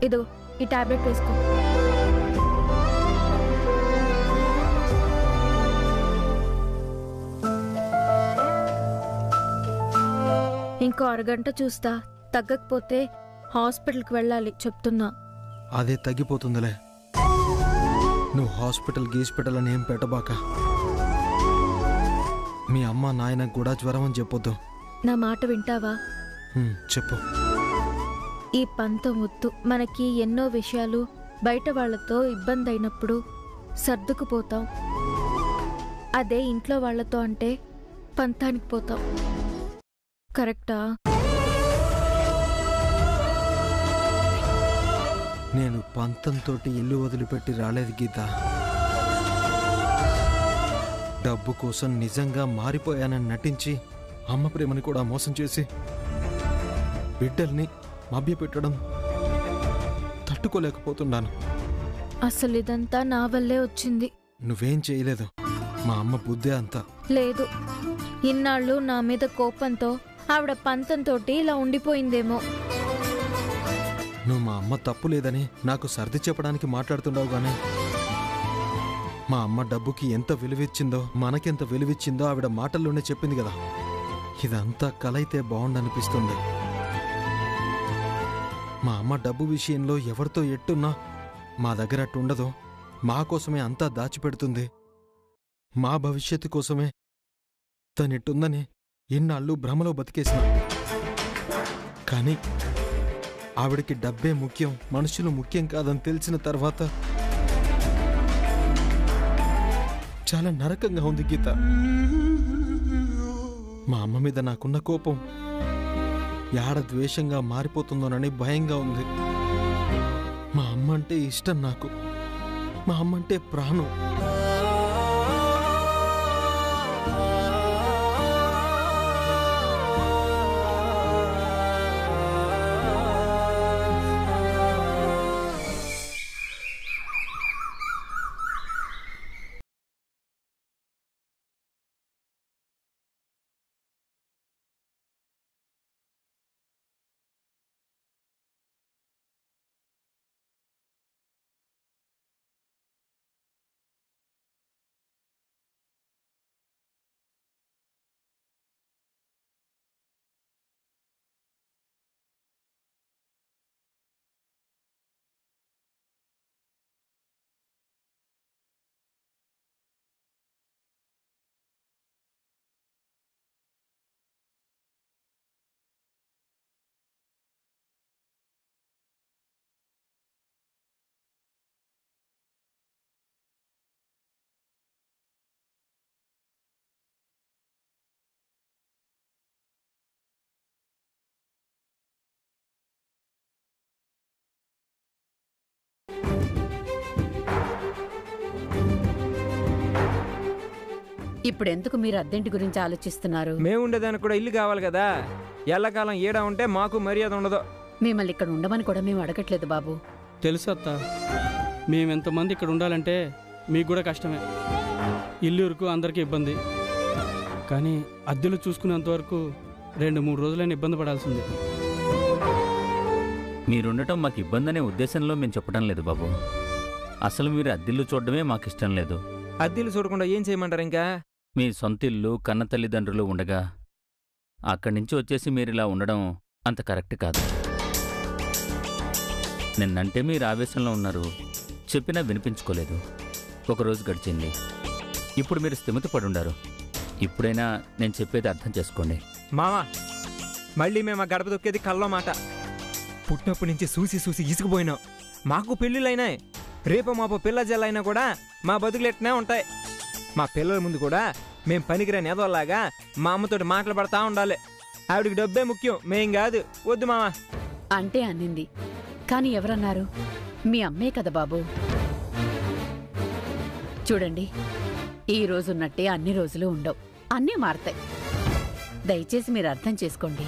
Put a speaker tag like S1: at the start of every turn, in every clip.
S1: ఇదో ఈ టాబ్లెట్ వేసుకో. ఇంకో అరగంట చూస్తా, తగ్గకపోతే హాస్పిటల్కి వెళ్ళాలి చెప్తున్నా.
S2: అదే తగ్గిపోతుందిలే, నువ్వు హాస్పిటల్ అని ఏం పెట్టబాక. మీ అమ్మ నాయనకు కూడా జ్వరం అని చెప్పొద్దు.
S1: నా మాట వింటావా?
S2: చెప్పు.
S1: ఈ పంతం వద్దు. మనకి ఎన్నో విషయాలు బయట వాళ్లతో ఇబ్బంది అయినప్పుడు సర్దుకుపోతాం. అదే ఇంట్లో వాళ్లతో అంటే పంతానికి పోతాం. కరెక్టా?
S2: నేను పంతంతో ఇల్లు వదిలిపెట్టి రాలేదు గీత. డబ్బు కోసం నిజంగా మారిపోయానని నటించి అమ్మ ప్రేమని కూడా మోసం చేసి బిడ్డల్ని మభ్యపెట్టడం తట్టుకోలేకపోతున్నాను.
S1: అసలు ఇదంతా నా వల్లే వచ్చింది.
S2: నువ్వేం చేయలేదు, మా అమ్మ బుద్ధే అంతా.
S1: లేదు, ఇన్నాళ్ళు నా మీద కోపంతో ఆవిడ పంతంతోటి ఇలా ఉండిపోయిందేమో.
S2: నువ్వు మా అమ్మ తప్పు లేదని నాకు సర్ది చెప్పడానికి మాట్లాడుతున్నావు గానీ మా అమ్మ డబ్బుకి ఎంత విలువిచ్చిందో మనకెంత విలువిచ్చిందో ఆవిడ మాటల్లోనే చెప్పింది కదా. ఇదంతా కలైతే బాగుండనిపిస్తుంది. మా అమ్మ డబ్బు విషయంలో ఎవరితో ఎట్టున్నా మా దగ్గర అట్టుండదు. మా కోసమే అంతా దాచిపెడుతుంది. మా భవిష్యత్తు కోసమే తనిట్టుందని ఇన్నాళ్ళు భ్రమలో బతికేసిన. కానీ ఆవిడికి డబ్బే ముఖ్యం, మనుషులు ముఖ్యం కాదని తెలిసిన తర్వాత చాలా నరకంగా ఉంది గీత. మా అమ్మ మీద నాకున్న కోపం యాడ ద్వేషంగా మారిపోతుందోనని భయంగా ఉంది. మా అమ్మ అంటే ఇష్టం నాకు. మా అమ్మ అంటే ప్రాణం.
S3: ఇప్పుడెందుకు మీరు అద్దెంటి గురించి ఆలోచిస్తున్నారు?
S4: మేము ఉండేదానికి కూడా ఇల్లు కావాలి కదా. ఎల్లకాలం ఏడా ఉంటే మాకు మర్యాద ఉండదు.
S3: మిమ్మల్ని ఇక్కడ ఉండమని కూడా మేము అడగట్లేదు బాబు.
S5: తెలుసు అత్త, మేమెంతమంది ఇక్కడ ఉండాలంటే మీకు కూడా కష్టమే. ఇల్లురుకు అందరికీ ఇబ్బంది. కానీ అద్దెలు చూసుకునేంతవరకు 2-3 రోజులైనా ఇబ్బంది పడాల్సింది.
S6: మీరుండటం మాకు ఇబ్బంది అనే ఉద్దేశంలో మేము చెప్పడం లేదు బాబు. అసలు మీరు అద్దెల్లు చూడడమే మాకు ఇష్టం లేదు.
S4: అద్దెలు చూడకుండా ఏం చేయమంటారు? ఇంకా
S6: మీ సొంతిల్లు కన్న తల్లిదండ్రులు ఉండగా అక్కడి నుంచి వచ్చేసి మీరిలా ఉండడం అంత కరెక్ట్ కాదు. నిన్నంటే మీరు ఆవేశంలో ఉన్నారు, చెప్పినా వినిపించుకోలేదు. ఒకరోజు గడిచింది, ఇప్పుడు మీరు స్థిమిత పడుండారు. ఇప్పుడైనా నేను చెప్పేది అర్థం చేసుకోండి.
S4: మామా, మళ్ళీ మేము ఆ గడప దొక్కేది కల్లో మాట. పుట్టినప్పటి నుంచి చూసి చూసి ఇసుకుపోయినాం. మాకు పెళ్ళిళ్ళైనాయి. రేపు మాపు పిల్ల జల్లైనా కూడా మా బతుకులు ఎట్నే ఉంటాయి. మా పిల్లల ముందు కూడా మేం పనికిరాని ఏదోలాగా మా అమ్మతోటి మాట్లాడతా ఉండాలి. ఆవిడికి డబ్బే ముఖ్యం, మేం కాదు. వద్దు మామా
S3: అంటే అన్నింది, కానీ ఎవరన్నారు? మీ అమ్మే కదా బాబు. చూడండి, ఈ రోజున్నట్టే అన్ని రోజులు ఉండవు, అన్నీ మారతాయి. దయచేసి మీరు అర్థం చేసుకోండి.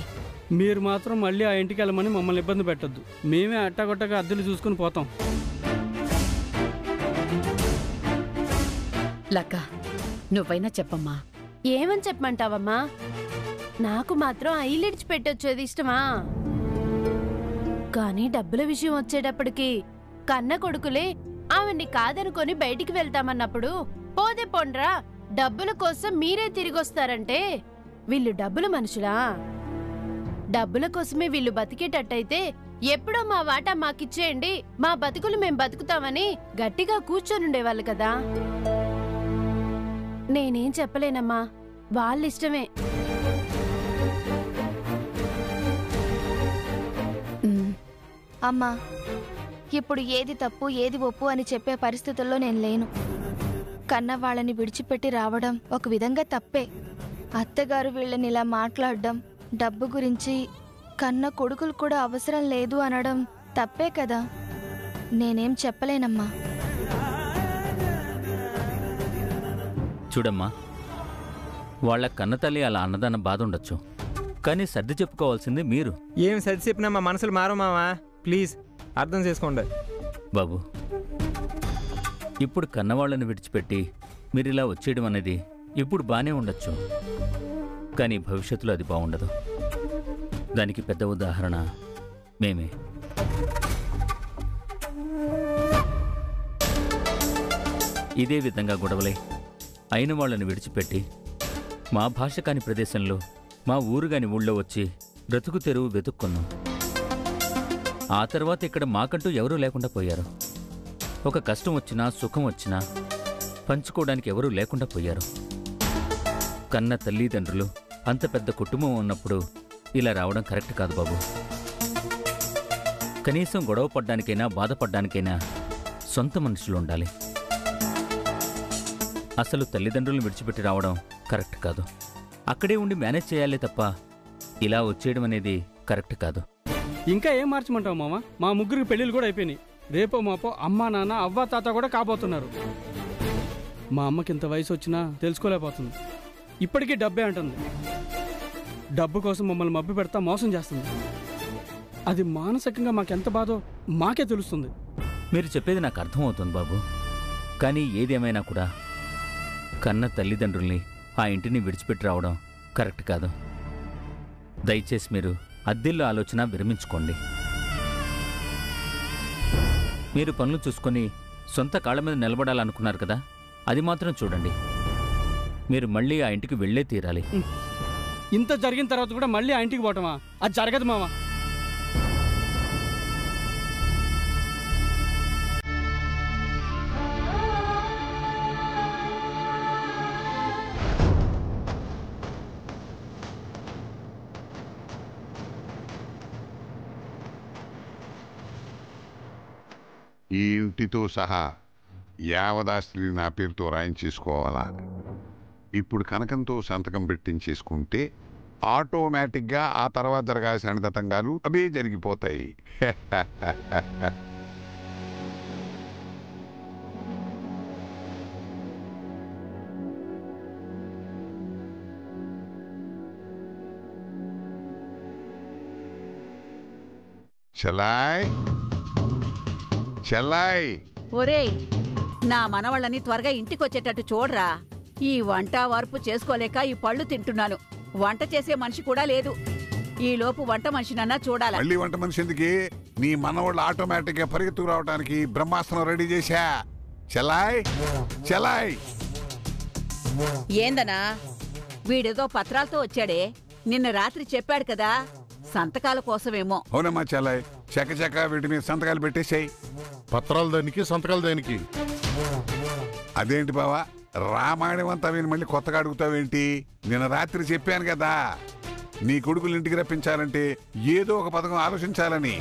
S5: మీరు మాత్రం మళ్ళీ ఆ ఇంటికి వెళ్ళమని మమ్మల్ని ఇబ్బంది పెట్టొద్దు. మేమే అట్టగొట్టగా అద్దెలు చూసుకుని పోతాం.
S3: లక్క, నువ్వైనా చెప్పమ్మా.
S7: ఏమని చెప్పమంటావమ్మా? నాకు మాత్రం ఐలిడ్చి పెట్టొచ్చేది ఇష్టమా? కానీ డబ్బుల విషయం వచ్చేటప్పటికి కన్న కొడుకులే ఆమెని కాదనుకొని బయటికి వెళ్తామన్నప్పుడు పోదే పొండ్రా డబ్బుల కోసం మీరే తిరిగొస్తారంటే వీళ్ళు డబ్బుల మనుషులా? డబ్బుల కోసమే వీళ్ళు బతికేటట్టయితే ఎప్పుడో మా వాటా మాకిచ్చేయండి, మా బతుకులు మేం బతుకుతామని గట్టిగా కూర్చొనుండేవాళ్ళు కదా. నేనేం చెప్పలేనమ్మా, వాళ్ళిష్టమే.
S8: అమ్మా, ఇప్పుడు ఏది తప్పు ఏది ఒప్పు అని చెప్పే పరిస్థితుల్లో నేను లేను. కన్న వాళ్ళని విడిచిపెట్టి రావడం ఒక విధంగా తప్పే. అత్తగారు వీళ్ళని ఇలా మాట్లాడడం, డబ్బు గురించి కన్న కొడుకులు కూడా అవసరం లేదు అనడం తప్పే కదా. నేనేం చెప్పలేనమ్మా.
S6: చూడమ్మా, వాళ్ళ కన్నతల్లి అలా అన్నదన్న బాధ ఉండొచ్చు, కానీ సర్ది చెప్పుకోవాల్సింది మీరు.
S4: ఏం సర్ది చెప్పినా మా మనసులు మారమావా, ప్లీజ్ అర్థం చేసుకోండి.
S6: బాబు, ఇప్పుడు కన్నవాళ్ళని విడిచిపెట్టి మీరు ఇలా వచ్చేయడం అనేది ఇప్పుడు బాగానే ఉండొచ్చు, కానీ భవిష్యత్తులో అది బాగుండదు. దానికి పెద్ద ఉదాహరణ మేమే. ఇదే విధంగా గొడవలై అయిన వాళ్ళని విడిచిపెట్టి మా భాష కాని ప్రదేశంలో, మా ఊరు కాని ఊళ్ళో వచ్చి బ్రతుకు తెరువు వెతుక్కున్నాం. ఆ తర్వాత ఇక్కడ మాకంటూ ఎవరూ లేకుండా పోయారు. ఒక కష్టం వచ్చినా సుఖం వచ్చినా పంచుకోవడానికి ఎవరూ లేకుండా పోయారు. కన్న తల్లిదండ్రులు అంత పెద్ద కుటుంబం ఉన్నప్పుడు ఇలా రావడం కరెక్ట్ కాదు బాబు. కనీసం గొడవ పడ్డానికైనా బాధపడ్డానికైనా సొంత మనుషులు ఉండాలి. అసలు తల్లిదండ్రులను విడిచిపెట్టి రావడం కరెక్ట్ కాదు. అక్కడే ఉండి మేనేజ్ చేయాలే తప్ప ఇలా వచ్చేయడం అనేది కరెక్ట్ కాదు.
S5: ఇంకా ఏం మార్చమంటావు మామ? మా ముగ్గురికి పెళ్ళిళ్ళు కూడా అయిపోయినాయి. రేపో మాపో అమ్మా నాన్న అవ్వ తాత కూడా కాబోతున్నారు. మా అమ్మకి ఇంత వయసు వచ్చినా తెలుసుకోలేకపోతుంది. ఇప్పటికీ డబ్బే అంటుంది. డబ్బు కోసం మమ్మల్ని మబ్బి పెడతా మోసం చేస్తుంది. అది మానసికంగా మాకెంత బాధో మాకే తెలుస్తుంది.
S6: మీరు చెప్పేది నాకు అర్థమవుతుంది బాబు, కానీ ఏదేమైనా కూడా కన్న తల్లిదండ్రుల్ని ఆ ఇంటిని విడిచిపెట్టి రావడం కరెక్ట్ కాదు. దయచేసి మీరు అద్దెల్లో ఆలోచన విరమించుకోండి. మీరు పనులు చూసుకొని సొంత కాళ్ళ మీద నిలబడాలనుకున్నారు కదా, అది మాత్రం చూడండి. మీరు మళ్ళీ ఆ ఇంటికి వెళ్ళే తీరాలి.
S5: ఇంత జరిగిన తర్వాత కూడా మళ్ళీ ఆ ఇంటికి పోవటమా? అది జరగదు మామ.
S9: ఈ ఇంటితో సహా యావదాస్తిని నా పేరుతో రాయించేసుకోవాలా? ఇప్పుడు కనకంతో సంతకం పెట్టించేసుకుంటే ఆటోమేటిక్గా ఆ తర్వాత జరగాల్సిన తతంగాలు అవే జరిగిపోతాయి. చెల్లాయ్ చెల్లాయ్,
S3: ఒరేయ్, నా మనవాళ్ళని త్వరగా ఇంటికొచ్చేటట్టు చూడరా. ఈ వంట వార్పు చేసుకోలేక ఈ పళ్ళు తింటున్నాను. వంట చేసే మనిషి కూడా లేదు. ఈ లోపు వంట మనిషినన్నా చూడాలా?
S9: మళ్ళీ వంట మనిషి ఎందుకే? నీ మనవాళ్ళు ఆటోమేటిక్ గా పరిగెత్తుకు రావడానికి బ్రహ్మాస్త్రం రెడీ చేశా. చెల్లాయ్ చెల్లాయ్.
S3: ఏందనా? వీడేదో పత్రాలతో వచ్చాడే, నిన్న రాత్రి చెప్పాడు కదా, సంతకాల కోసమేమో.
S9: అవునమ్మా చెల్లాయ్, చక్క వీటి మీద సంతకాలు పెట్టేసాయి.
S10: పత్రాలు దానికి, సంతకాలు దానికి.
S9: అదేంటి బావా, రామాయణం అంతా విని మళ్ళీ కొత్తగా అడుగుతావేంటి? నిన్న రాత్రి చెప్పాను కదా, నీ కొడుకులు ఇంటికి రప్పించాలంటే ఏదో ఒక పథకం ఆలోచించాలని.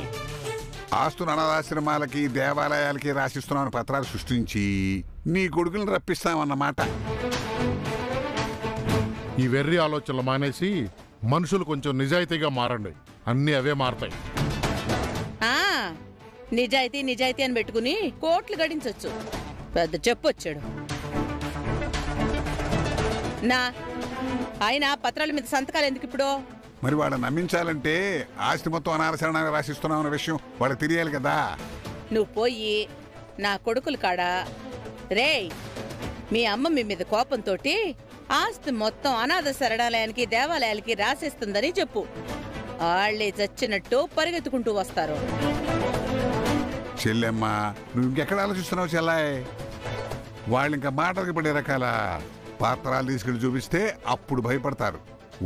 S9: ఆస్తుల అనాథాశ్రమాలకి దేవాలయాలకి రాసిస్తున్నామని పత్రాలు సృష్టించి నీ కొడుకులను రప్పిస్తామన్నమాట.
S10: ఈ వెర్రి ఆలోచనలు మానేసి మనుషులు కొంచెం నిజాయితీగా మారండి. అన్నీ అవే మారతాయి.
S11: నిజాయితీ నిజాయితీ అని పెట్టుకుని కోట్లు గడించొచ్చు. పెద్ద చెప్పొచ్చాడు. నా ఆయన పత్రాల మీద సంతకాలు ఎందుకు ఇప్పుడు?
S9: మరి వాళ్ళని నమ్మించాలంటే ఆస్తి మొత్తం అనాథాశ్రమానికి రాసిస్తున్నామన్న విషయం వాళ్ళకి తెలియాలి కదా.
S11: నువ్వు పోయి నా కొడుకులు కాడా, రేయ్ మీ అమ్మ మీ మీద కోపంతో ఆస్తి మొత్తం అనాథ శరణాలయానికి దేవాలయాలకి రాసేస్తుందని చెప్పు. ఆళ్లే చచ్చినట్టు పరిగెత్తుకుంటూ వస్తారు.
S9: చెల్లెమ్మ, నువ్వు ఇంకెక్కడ ఆలోచిస్తున్నావు చెల్లాయ్? వాళ్ళు ఇంకా మాటలకి పడే రకాల పత్రాలు తీసుకెళ్ళి చూపిస్తే అప్పుడు భయపడతారు.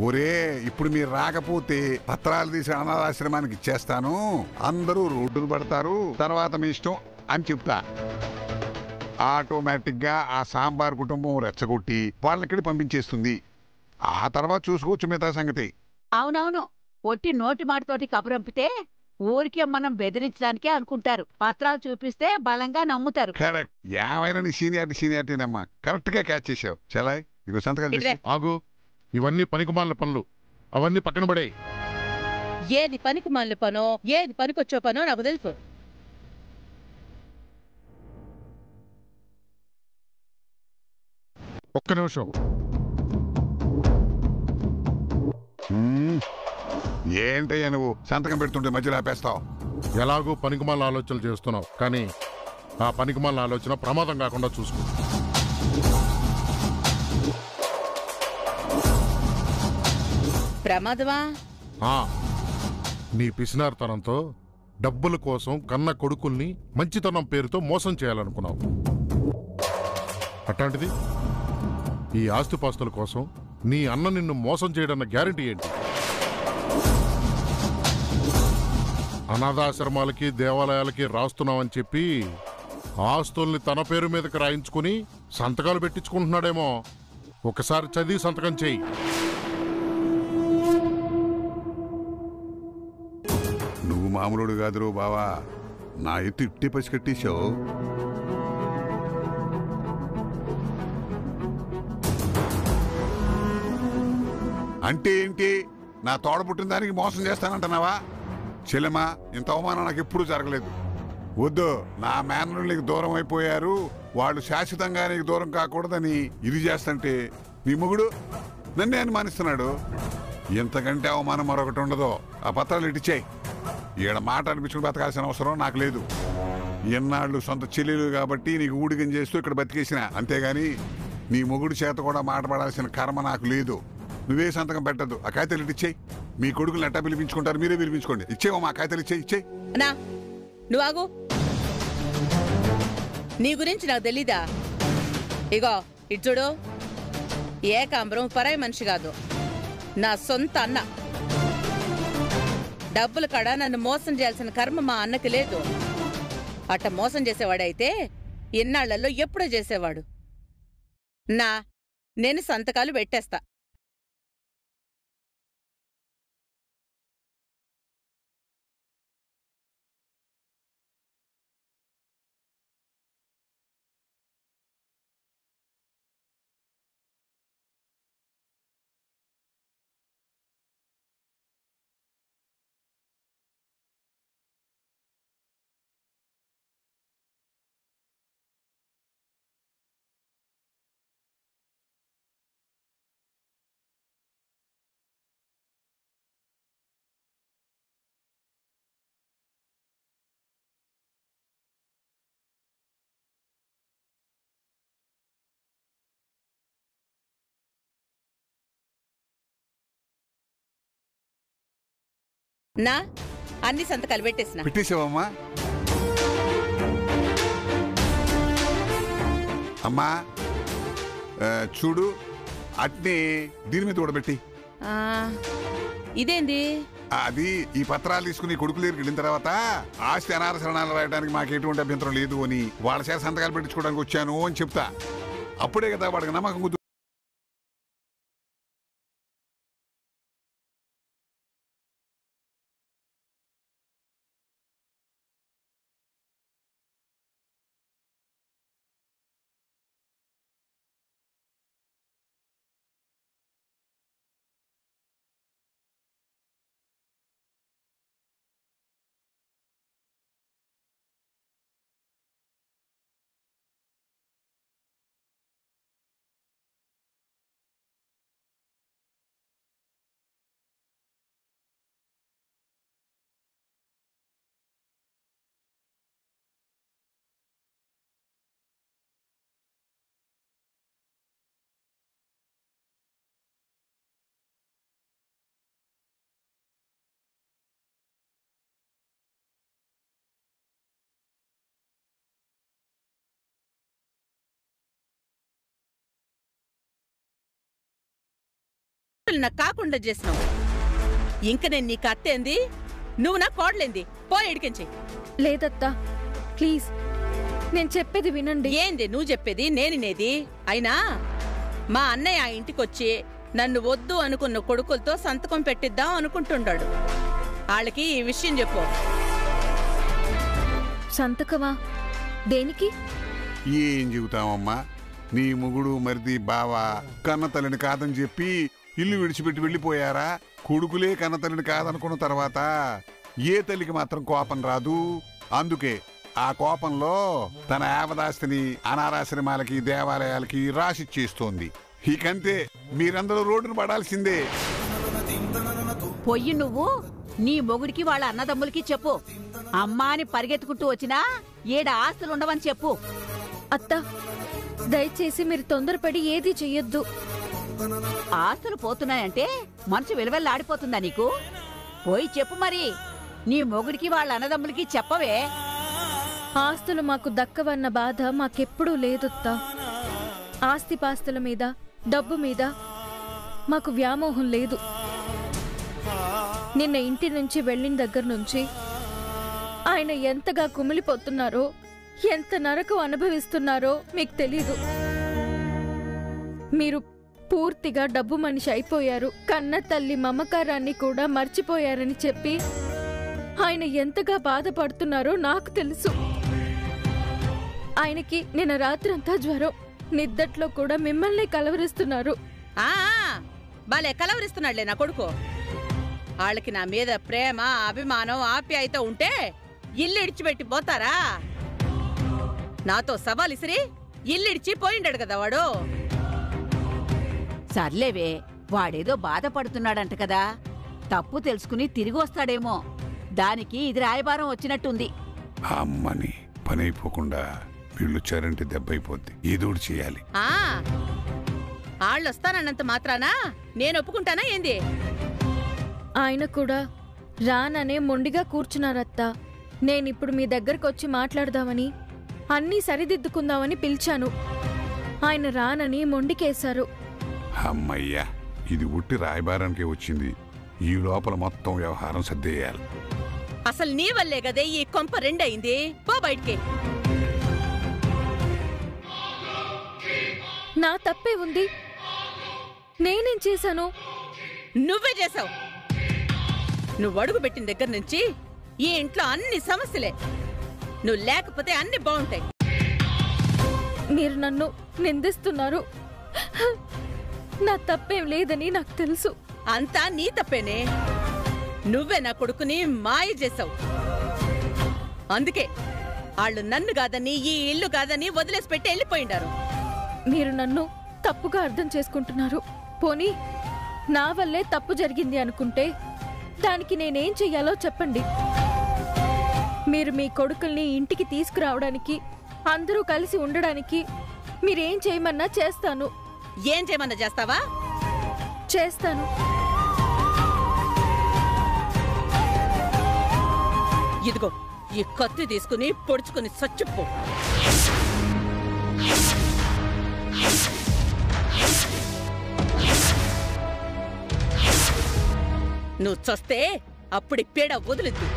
S9: ఒరే, ఇప్పుడు మీరు రాకపోతే పత్రాలు తీసి అనాథాశ్రమానికి ఇచ్చేస్తాను, అందరూ రోడ్డును పడతారు, తర్వాత మీ ఇష్టం అని చెప్తా. ఆటోమేటిక్ గా ఆ సాంబార్ కుటుంబం రెచ్చగొట్టి వాళ్ళకి పంపించేస్తుంది. ఆ తర్వాత చూసుకోవచ్చు మిగతా సంగతి.
S3: అవునవును, ఒట్టి నోటి మాటతోటి కబురంపితే ఊరికే మనం బెదిరించడానికే అనుకుంటారు. పత్రాలు చూపిస్తే బలంగా నమ్ముతారు.
S9: కరెక్ట్. ఏమైనా నీ సీనియారిటీనమ్మా కరెక్ట్ గా క్యాచ్ చేసావు. చలాయ్, ఇగో సంతకాలు చేసి.
S10: ఆగు, ఇవన్నీ పనికిమాలిన పనులు, అవన్నీ పక్కన పడే.
S11: ఏది పనికి మాలిన పనో ఏది పనికొచ్చో పనో నాకు తెలుసు.
S10: ఒక్క నిమిషం.
S9: ఏంటయ్యా నువ్వు సంతకం పెడుతుంటే మధ్యలో ఆపేస్తావు?
S10: ఎలాగో పనికిమాలిన ఆలోచనలు చేస్తున్నావు, కానీ ఆ పనికిమాలిన ఆలోచన ప్రమాదం కాకుండా చూసుకో.
S11: ప్రమాదమా?
S10: నీ పిసినార్తనంతో డబ్బుల కోసం కన్న కొడుకుల్ని మంచితనం పేరుతో మోసం చేయాలనుకున్నావు. అట్లాంటిది ఈ ఆస్తిపాస్తుల కోసం నీ అన్న నిన్ను మోసం చేయడన్న గ్యారెంటీ ఏంటి? అనాథాశ్రమాలకి దేవాలయాలకి రాస్తున్నావని చెప్పి ఆస్తుల్ని తన పేరు మీదకి రాయించుకుని సంతకాలు పెట్టించుకుంటున్నాడేమో. ఒకసారి చదివి సంతకం చెయ్యి.
S9: నువ్వు మామూలుడు కాదురు బావా, నా ఎత్తు ఇట్టే పసి కట్టేశావు. అంటే ఏంటి? నా తోడ పుట్టిన దానికి మోసం చేస్తానంటున్నావా? చెల్లెమా, ఇంత అవమానం నాకు ఎప్పుడూ జరగలేదు. వద్దు, నా మేనలు నీకు దూరం అయిపోయారు, వాళ్ళు శాశ్వతంగా నీకు దూరం కాకూడదని ఇది చేస్తుంటే నీ మొగుడు నన్నే అనుమానిస్తున్నాడు. ఇంతకంటే అవమానం మరొకటి ఉండదు. ఆ పత్రాలు ఇటిచ్చాయి. ఈడ మాట అనిపించుకుని బతకాల్సిన అవసరం నాకు లేదు. ఎన్నాళ్ళు సొంత చెల్లెలు కాబట్టి నీకు ఊడిగం చేస్తూ ఇక్కడ బతికేసిన, అంతేగాని నీ మొగుడు చేత కూడా మాటపడాల్సిన కర్మ నాకు లేదు. నువ్వే సంతకం పెట్టద్దు. ఆ కాగితాలు ఇచ్చేయి. మీ కొడుకులు ఎట్టా పిలిపించుకుంటారు, మీరే పిలిపించుకోండి. ఇచ్చేవా మా కాగితాలు? ఇచ్చేయి.
S11: అన్నా, నువ్వు ఆగు. నీ గురించి నాకు తెలీదా? ఇగో ఇటు చూడు, ఏకాంబరం పరాయి మనిషి కాదు, నా సొంత అన్న. డబ్బులు కాడ నన్ను మోసం చేయాల్సిన కర్మ మా అన్నకి లేదు. అట్ట మోసం చేసేవాడైతే ఇన్నాళ్లలో ఎప్పుడో చేసేవాడు. నేను సంతకాలు పెట్టేస్తా. అన్ని సంతకాలు
S9: పెట్టేసావమ్మా? అమ్మా చూడు, అట్నే దీని మీద కూడబెట్టి.
S11: ఇదేంది?
S9: అది ఈ పత్రాలు తీసుకుని కొడుకులు వెళ్ళిన తర్వాత ఆస్తి అనాథశరణాలు రాయడానికి మాకు ఎటువంటి అభ్యంతరం లేదు అని వాళ్ళ చేత సంతకాలు పెట్టించుకోవడానికి వచ్చాను అని చెప్తా. అప్పుడే కదా వాడికి నమ్మకం
S11: కొడుకులు నాకు కాకుండా చేసినావు. ఇంక నేను నీకు అత్తేంది, నువ్వు నా కోడలేంది. పో ఎడికించి.
S1: లేదత్తా, ప్లీజ్ నేను చెప్పేది వినండి.
S11: ఏంది నువ్వు చెప్పేది, నేనినేది? అయినా మా అన్నయ్య ఆ ఇంటికొచ్చి నన్ను వద్దు అనుకున్న కొడుకులతో సంతకం పెట్టిద్దాం అనుకుంటుండాడు. వాళ్ళకి ఈ విషయం చెప్పు.
S1: సంతకమా? దేనికి?
S9: ఏం చెబుతామమ్మా, నీ మొగుడు మరిది బావ కన్నతల్లిని కాదని చెప్పి ఇల్లు విడిచిపెట్టి వెళ్ళిపోయారా? కొడుకులే కన్నతల్లిని కాదనుకున్న తర్వాత ఏ తల్లికి మాత్రం కోపం రాదు. అందుకే ఆ కోపంలో తన యావదాస్తిని అనాథాశ్రమాలకి దేవాలయాలకి రాసిచ్చేస్తోంది. ఇకంతే, మీరందరూ రోడ్డును పడాల్సిందే.
S3: పొయ్యి నువ్వు నీ మొగుడికి వాళ్ళ అన్నదమ్ములకి చెప్పు. అమ్మా అని పరిగెత్తుకుంటూ వచ్చినా ఏడ ఆస్తులుండవని చెప్పు.
S1: అత్తా, దయచేసి మీరు తొందరపడి ఏదీ చెయ్యొద్దు.
S3: ఆస్తులు పోతున్నాయంటే మనసు విలువెల్లాడిపోతుందా నీకు? పోయి చెప్పు మరి. నీ మొగుడికి వాళ్ళ అన్నదమ్ములకి చెప్పవే.
S1: ఆస్తులు మాకు దక్కవన్న బాధ మాకెప్పుడూ లేదొత్తా. ఆస్తిపాస్తుల మీద, డబ్బు మీద మాకు వ్యామోహం లేదు. నిన్న ఇంటి నుంచి వెళ్ళిన దగ్గర నుంచి ఆయన ఎంతగా కుమిలిపోతున్నారో, ఎంత నరకం అనుభవిస్తున్నారో మీకు తెలీదు. మీరు పూర్తిగా డబ్బు మనిషి అయిపోయారు, కన్న తల్లి మమకారాన్ని కూడా మర్చిపోయారని చెప్పి ఆయన ఎంతగా బాధపడుతున్నారో నాకు తెలుసు. ఆయనకి నిన్న రాత్రంతా జ్వరం, నిద్దట్లో కూడా మిమ్మల్ని కలవరిస్తున్నారు.
S11: బాలే కలవరిస్తున్నాడులే నా కొడుకు. వాళ్ళకి నా మీద ప్రేమ, అభిమానం, ఆప్యాయత ఉంటే ఇల్లు ఇడిచిపెట్టి పోతారా? నాతో సవాలిసిరి ఇల్లిడిచి పోయిండాడు కదా వాడు.
S3: సర్లేవే, వాడేదో బాధపడుతున్నాడంట కదా, తప్పు తెలుసుకుని తిరిగి వస్తాడేమో. దానికి ఇది రాయబారం వచ్చినట్టుంది.
S9: అమ్మని పని అయిపోకుండా వీళ్ళొచ్చారంటే దెబ్బైపోద్ది. ఏదోడు చేయాలి.
S11: వాళ్ళొస్తానన్నంత మాత్రానా నేను ఒప్పుకుంటానా ఏంది?
S1: ఆయన కూడా రాననే మొండిగా కూర్చున్నారత్తా. నేనిప్పుడు మీ దగ్గరకొచ్చి మాట్లాడదామని, అన్నీ సరిదిద్దుకుందామని పిలిచాను. ఆయన రానని మొండికేశారు.
S9: అమ్మయ్యా, ఇది ఉట్టి రాయబారానికే వచ్చింది. ఈ లోపల మొత్తం వ్యవహారం సర్దేయాలి.
S11: అసలు నీ వల్లే గదే ఈ కొంప రెండయింది. పో బయటికి.
S1: నా తప్పే ఉంది. నేనేం చేశాను?
S11: నువ్వే చేసావు. నువ్వు అడుగు పెట్టిన దగ్గర నుంచి ఈ ఇంట్లో అన్ని సమస్యలే. నువ్వు లేకపోతే అన్ని బాగుంటాయి.
S1: మీరు నన్ను నిందిస్తున్నారు. నా తప్పేం లేదని నాకు తెలుసు.
S11: అంతా నీ తప్పేనే. నువ్వే నా కొడుకుని మాయ చేసావు. అందుకే వాళ్ళు నన్ను కాదని, ఈ ఇల్లు కాదని వదిలేసి పెట్టి వెళ్ళిపోయిండారు.
S1: మీరు నన్ను తప్పుగా అర్థం చేసుకుంటున్నారు. పోనీ నా వల్లే తప్పు జరిగింది అనుకుంటే దానికి నేనేం చెయ్యాలో చెప్పండి. మీరు మీ కొడుకుల్ని ఇంటికి తీసుకురావడానికి, అందరూ కలిసి ఉండడానికి మీరేం చేయమన్నా చేస్తాను.
S11: ఏం చేయమన్నా చేస్తావా?
S1: చేస్తాను.
S11: ఇదిగో ఈ కత్తి తీసుకుని పొడుచుకుని సచ్చిపో. నువ్వు చస్తే అప్పుడు పీడ వదులుద్దు.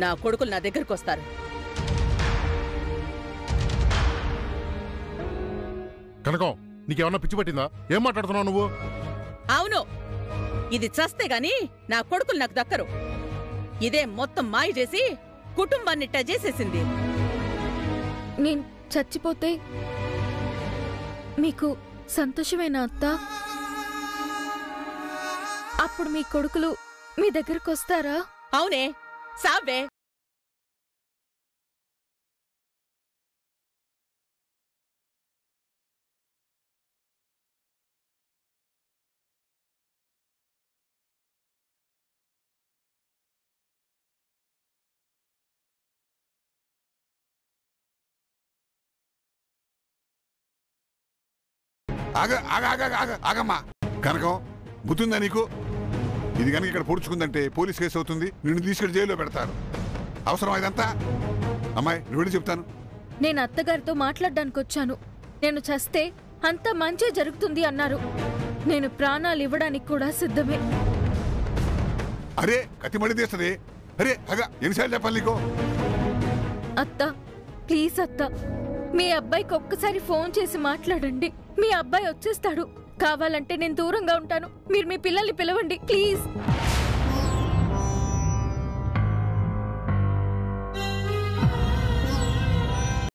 S11: నా కొడుకులు నా దగ్గరకు వస్తారు.
S10: కనకం, నీకేమన్నా పిచ్చి పట్టిందా? ఏం మాట్లాడుతున్నావు నువ్వు?
S11: అవును, ఇది చస్తే గాని నా కొడుకులు నాకు దక్కరు. ఇదే మొత్తం మాయ చేసి కుటుంబాన్ని చేసేసింది.
S1: నేను చచ్చిపోతే మీకు సంతోషమేనా అత్తా? అప్పుడు మీ కొడుకులు మీ దగ్గరకు వస్తారా?
S11: అవునే, సావే.
S9: ఆగమ్మా. కనకం, బుద్ధిందా నీకు? ఇది కనుక ఇక్కడ పొడుచుకుందంటే పోలీస్ కేసు అవుతుంది. నిన్ను తీసుకెళ్లి జైల్లో పెడతారు. అవసరం ఇదంతా? అమ్మాయి, నువ్వు వెళ్ళి చెప్తాను.
S1: నేను అత్తగారితో మాట్లాడడానికి వచ్చాను. నేను చస్తే అంత మంచి జరుగుతుంది అన్నారు. నేను ప్రాణాలు ఇవ్వడానికి కూడా సిద్ధమే.
S9: అరే కత్తి మడి తీస్తుంది. అరే అగా ఎన్నిసార్లు చెప్పాలి నీకు?
S1: అత్త, ప్లీజ్ అత్త, మీ అబ్బాయికి ఒక్కసారి ఫోన్ చేసి మాట్లాడండి. మీ అబ్బాయి వచ్చేస్తాడు. కావాలంటే నేను దూరంగా ఉంటాను. మీరు మీ పిల్లల్ని పిలవండి ప్లీజ్.